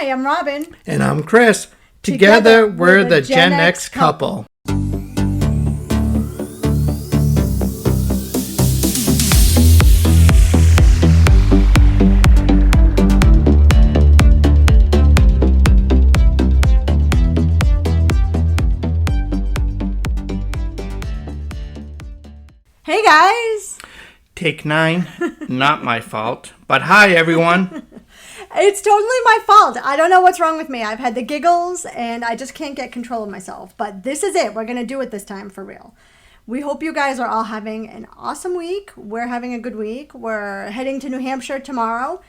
Hi, I'm Robin. And I'm Chris. Together we're the Gen X couple. Hey guys! Take 9. Not my fault. But hi, everyone. It's totally my fault. I don't know what's wrong with me. I've had the giggles and I just can't get control of myself. But this is it. We're going to do it this time for real. We hope you guys are all having an awesome week. We're having a good week. We're heading to New Hampshire tomorrow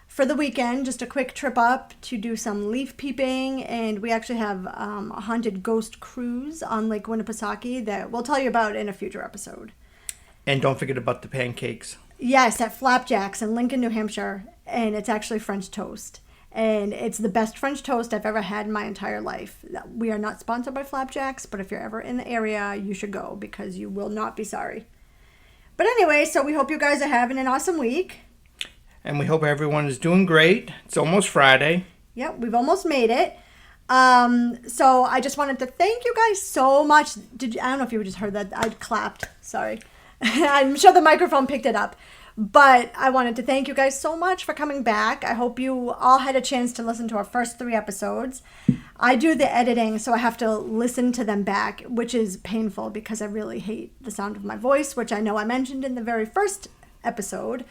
for the weekend. Just a quick trip up to do some leaf peeping. And we actually have a haunted ghost cruise on Lake Winnipesaukee that we'll tell you about in a future episode. And don't forget about the pancakes. Yes, at Flapjacks in Lincoln, New Hampshire. And it's actually French toast. And it's the best French toast I've ever had in my entire life. We are not sponsored by Flapjacks, but if you're ever in the area, you should go because you will not be sorry. But anyway, so we hope you guys are having an awesome week. And we hope everyone is doing great. It's almost Friday. Yep, we've almost made it. So I just wanted to thank you guys so much. I don't know if you just heard that. I clapped. Sorry. I'm sure the microphone picked it up. But I wanted to thank you guys so much for coming back. I hope you all had a chance to listen to our first 3 episodes. I do the editing, so I have to listen to them back, which is painful because I really hate the sound of my voice, which I know I mentioned in the very first episode.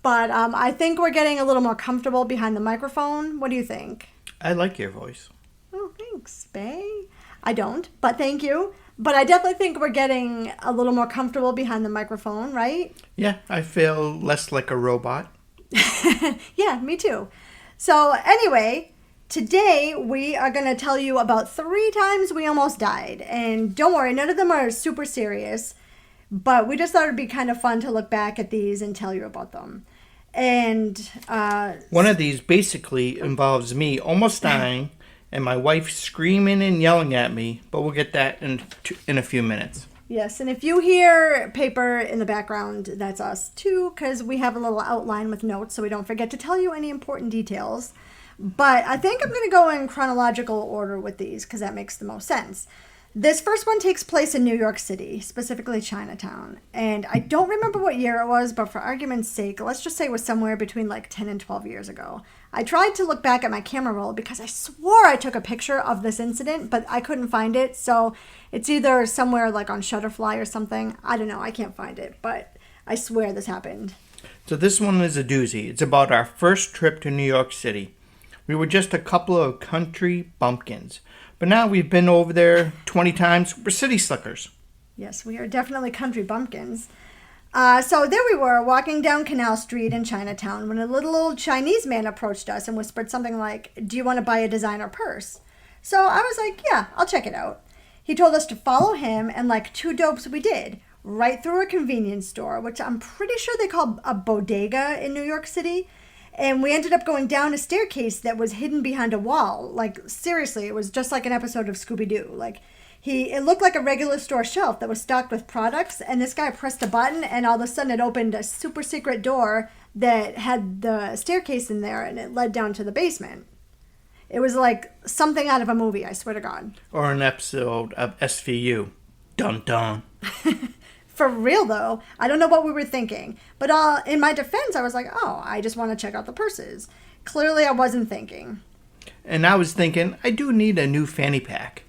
But I think we're getting a little more comfortable behind the microphone. What do you think? I like your voice. Oh, thanks, Bae. I don't, but thank you. But I definitely think we're getting a little more comfortable behind the microphone, right? Yeah, I feel less like a robot. Yeah, me too. So anyway, today we are going to tell you about 3 times we almost died. And don't worry, none of them are super serious. But we just thought it'd be kind of fun to look back at these and tell you about them. And one of these basically involves me almost dying and my wife screaming and yelling at me, but we'll get that in a few minutes. Yes, and if you hear paper in the background, that's us too, because we have a little outline with notes so we don't forget to tell you any important details. But I think I'm going to go in chronological order with these because that makes the most sense. This first one takes place in New York City, specifically Chinatown. And I don't remember what year it was, but for argument's sake, let's just say it was somewhere between like 10 and 12 years ago. I tried to look back at my camera roll because I swore I took a picture of this incident, but I couldn't find it. So it's either somewhere like on Shutterfly or something. I don't know. I can't find it, but I swear this happened. So this one is a doozy. It's about our first trip to New York City. We were just a couple of country bumpkins. But now we've been over there 20 times. We're city slickers. Yes, we are definitely country bumpkins. So there we were, walking down Canal Street in Chinatown when a little old Chinese man approached us and whispered something like, "Do you want to buy a designer purse?" So I was like, yeah, I'll check it out. He told us to follow him, and like 2 dopes we did, right through a convenience store, which I'm pretty sure they call a bodega in New York City. And we ended up going down a staircase that was hidden behind a wall. Like, seriously, it was just like an episode of Scooby-Doo. Like, it looked like a regular store shelf that was stocked with products. And this guy pressed a button, and all of a sudden it opened a super secret door that had the staircase in there, and it led down to the basement. It was like something out of a movie, I swear to God. Or an episode of SVU. Dun dun. For real, though, I don't know what we were thinking. But in my defense, I was like, oh, I just want to check out the purses. Clearly, I wasn't thinking. And I was thinking, I do need a new fanny pack.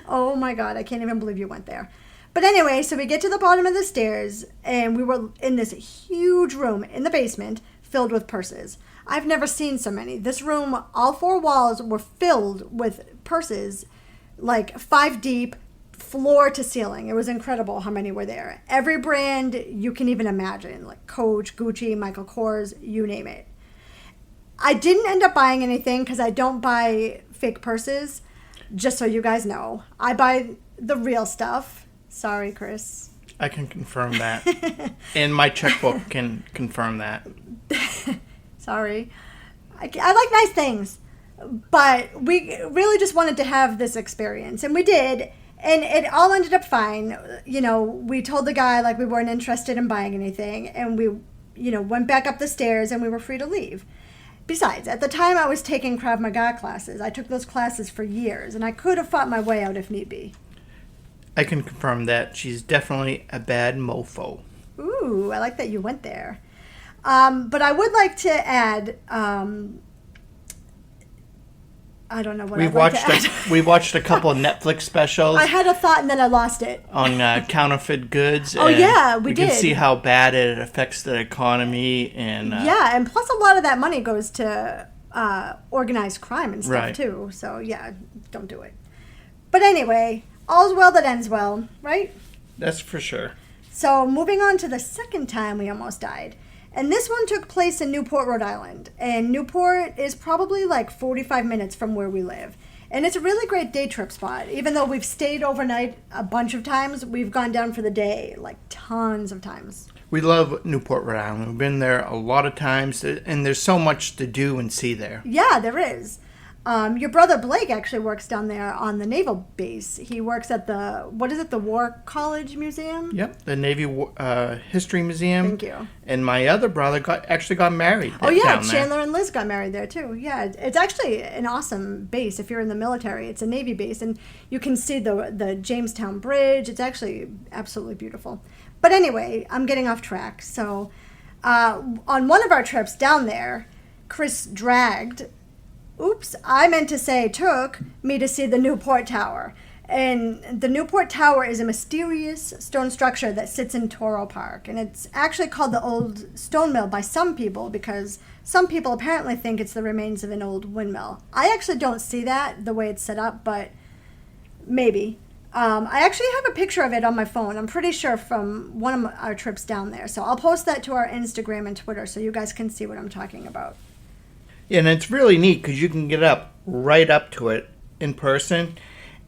Oh, my God. I can't even believe you went there. But anyway, so we get to the bottom of the stairs, and we were in this huge room in the basement filled with purses. I've never seen so many. This room, all 4 walls were filled with purses, like 5 deep, floor to ceiling. It was incredible how many were there. Every brand you can even imagine, like Coach, Gucci, Michael Kors, you name it. I didn't end up buying anything because I don't buy fake purses, just so you guys know. I buy the real stuff. Sorry, Chris. I can confirm that. And my checkbook can confirm that. Sorry. I like nice things, but we really just wanted to have this experience, and we did. And it all ended up fine. You know, we told the guy like we weren't interested in buying anything, and we, went back up the stairs and we were free to leave. Besides, at the time I was taking Krav Maga classes. I took those classes for years, and I could have fought my way out if need be. I can confirm that. She's definitely a bad mofo. Ooh, I like that you went there. But I would like to add, I don't know what I'd like to add. We watched a couple of Netflix specials. I had a thought and then I lost it. On counterfeit goods. Oh, yeah, we did. You can see how bad it affects the economy. And yeah, and plus a lot of that money goes to organized crime and stuff, right. too. So, yeah, don't do it. But anyway, all's well that ends well, right? That's for sure. So, moving on to the second time we almost died. And this one took place in Newport, Rhode Island. And Newport is probably like 45 minutes from where we live. And it's a really great day trip spot. Even though we've stayed overnight a bunch of times, we've gone down for the day like tons of times. We love Newport, Rhode Island. We've been there a lot of times. And there's so much to do and see there. Yeah, there is. Your brother Blake actually works down there on the naval base. He works at the War College Museum? Yep, the Navy History Museum. Thank you. And my other brother actually got married. Oh, yeah, down Chandler there. and Liz got married there, too. Yeah, it's actually an awesome base if you're in the military. It's a Navy base, and you can see the Jamestown Bridge. It's actually absolutely beautiful. But anyway, I'm getting off track. So on one of our trips down there, Chris took me to see the Newport Tower. And the Newport Tower is a mysterious stone structure that sits in Toro Park. And it's actually called the Old Stone Mill by some people because some people apparently think it's the remains of an old windmill. I actually don't see that the way it's set up, but maybe. I actually have a picture of it on my phone. I'm pretty sure from one of our trips down there. So I'll post that to our Instagram and Twitter so you guys can see what I'm talking about. Yeah, and it's really neat because you can get right up to it in person.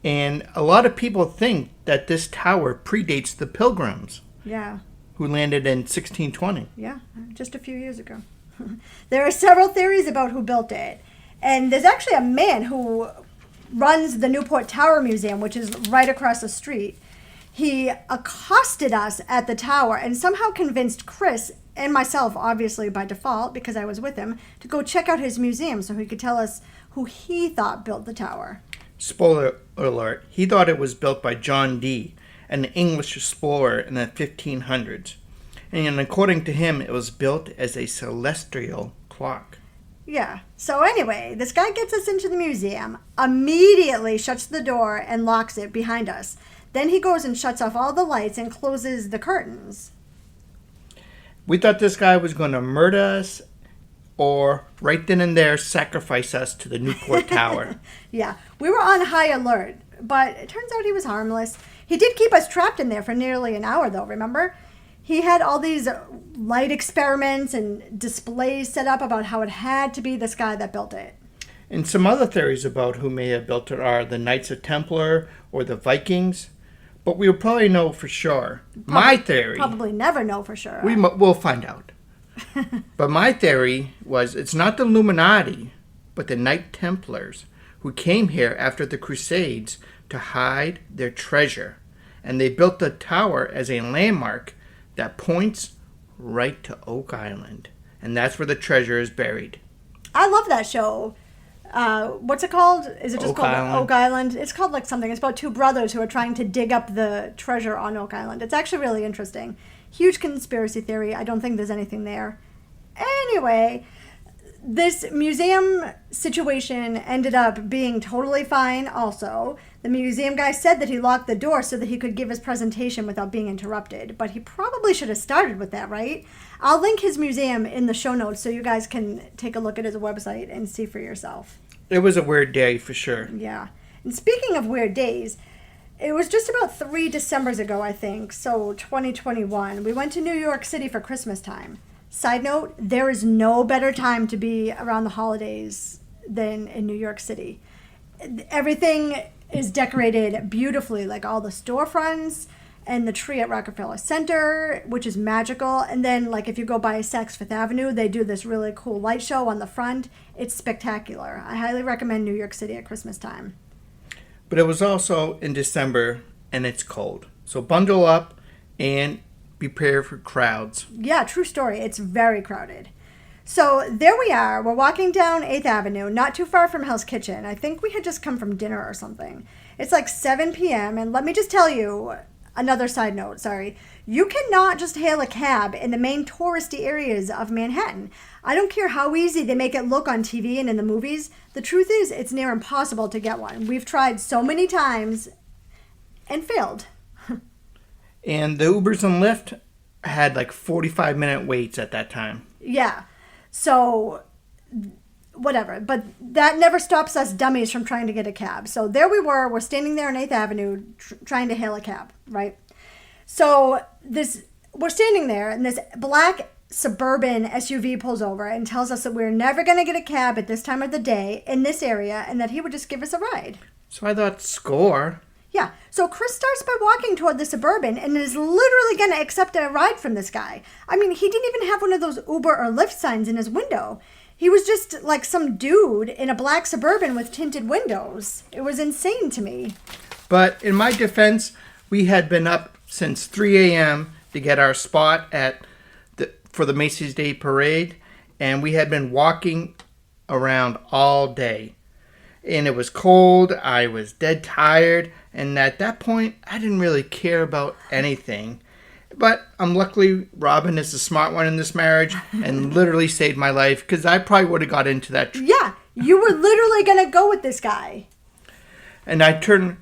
And a lot of people think that this tower predates the Pilgrims. Yeah. Who landed in 1620. Yeah, just a few years ago. There are several theories about who built it. And there's actually a man who runs the Newport Tower Museum, which is right across the street. He accosted us at the tower and somehow convinced Chris and myself, obviously by default, because I was with him, to go check out his museum so he could tell us who he thought built the tower. Spoiler alert, he thought it was built by John Dee, an English explorer in the 1500s. And according to him, it was built as a celestial clock. Yeah. So anyway, this guy gets us into the museum, immediately shuts the door and locks it behind us. Then he goes and shuts off all the lights and closes the curtains. We thought this guy was going to murder us or right then and there sacrifice us to the Newport Tower. Yeah, we were on high alert, but it turns out he was harmless. He did keep us trapped in there for nearly an hour, though, remember? He had all these light experiments and displays set up about how it had to be this guy that built it. And some other theories about who may have built it are the Knights of Templar or the Vikings. But we'll probably know for sure. My theory... Probably never know for sure. We'll find out. But my theory was it's not the Illuminati, but the Knight Templars who came here after the Crusades to hide their treasure. And they built the tower as a landmark that points right to Oak Island. And that's where the treasure is buried. I love that show. What's it called? Is it just Oak called Island. Oak Island? It's called like something. It's about two brothers who are trying to dig up the treasure on Oak Island. It's actually really interesting. Huge conspiracy theory. I don't think there's anything there. Anyway, this museum situation ended up being totally fine also. The museum guy said that he locked the door so that he could give his presentation without being interrupted. But he probably should have started with that, right? I'll link his museum in the show notes so you guys can take a look at his website and see for yourself. It was a weird day for sure. Yeah. And speaking of weird days, it was just about 3 Decembers ago, I think, so 2021. We went to New York City for Christmas time. Side note, there is no better time to be around the holidays than in New York City. Everything is decorated beautifully, like all the storefronts and the tree at Rockefeller Center, which is magical. And then, like, if you go by Saks Fifth Avenue, they do this really cool light show on the front. It's spectacular. I highly recommend New York City at Christmas time. But it was also in December, and it's cold. So bundle up and prepare for crowds. Yeah, true story. It's very crowded. So there we are. We're walking down 8th Avenue, not too far from Hell's Kitchen. I think we had just come from dinner or something. It's like 7 p.m. And let me just tell you, another side note, sorry. You cannot just hail a cab in the main touristy areas of Manhattan. I don't care how easy they make it look on TV and in the movies. The truth is, it's near impossible to get one. We've tried so many times and failed. And the Ubers and Lyft had like 45-minute waits at that time. Yeah. So, whatever. But that never stops us dummies from trying to get a cab. So there we were. We're standing there on 8th Avenue trying to hail a cab, right? So we're standing there, and this black Suburban SUV pulls over and tells us that we're never going to get a cab at this time of the day in this area, and that he would just give us a ride. So I thought, score. Yeah. So Chris starts by walking toward the Suburban and is literally going to accept a ride from this guy. I mean, he didn't even have one of those Uber or Lyft signs in his window. He was just like some dude in a black Suburban with tinted windows. It was insane to me. But in my defense, we had been up since 3 a.m. to get our spot for the Macy's Day Parade, and we had been walking around all day. And it was cold, I was dead tired, and at that point, I didn't really care about anything. But luckily, Robin is the smart one in this marriage and literally saved my life, because I probably would have got into that. Yeah, you were literally going to go with this guy. And I turned,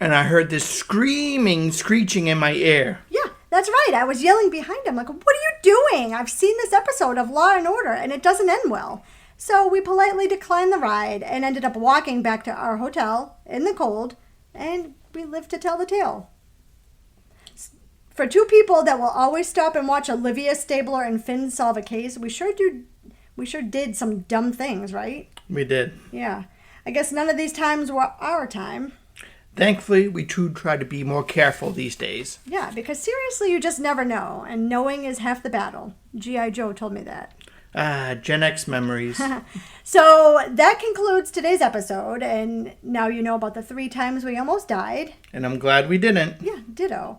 and I heard this screeching in my ear. Yeah, that's right. I was yelling behind him, like, what are you doing? I've seen this episode of Law and Order, and it doesn't end well. So we politely declined the ride and ended up walking back to our hotel in the cold, and we lived to tell the tale. For two people that will always stop and watch Olivia Stabler and Finn solve a case, we sure did some dumb things, right? We did. Yeah. I guess none of these times were our time. Thankfully, we too try to be more careful these days. Yeah, because seriously, you just never know, and knowing is half the battle. G.I. Joe told me that. Gen X memories. So that concludes today's episode, and now you know about the 3 times we almost died. And I'm glad we didn't. Yeah, ditto.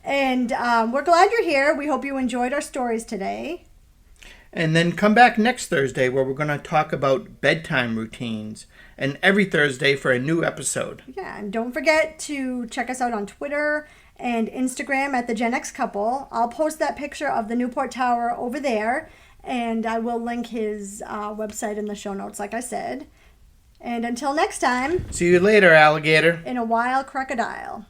And we're glad you're here. We hope you enjoyed our stories today. And then come back next Thursday where we're going to talk about bedtime routines. And every Thursday for a new episode. Yeah, and don't forget to check us out on Twitter and Instagram at the Gen X Couple. I'll post that picture of the Newport Tower over there. And I will link his website in the show notes, like I said. And until next time. See you later, alligator. In a wild crocodile.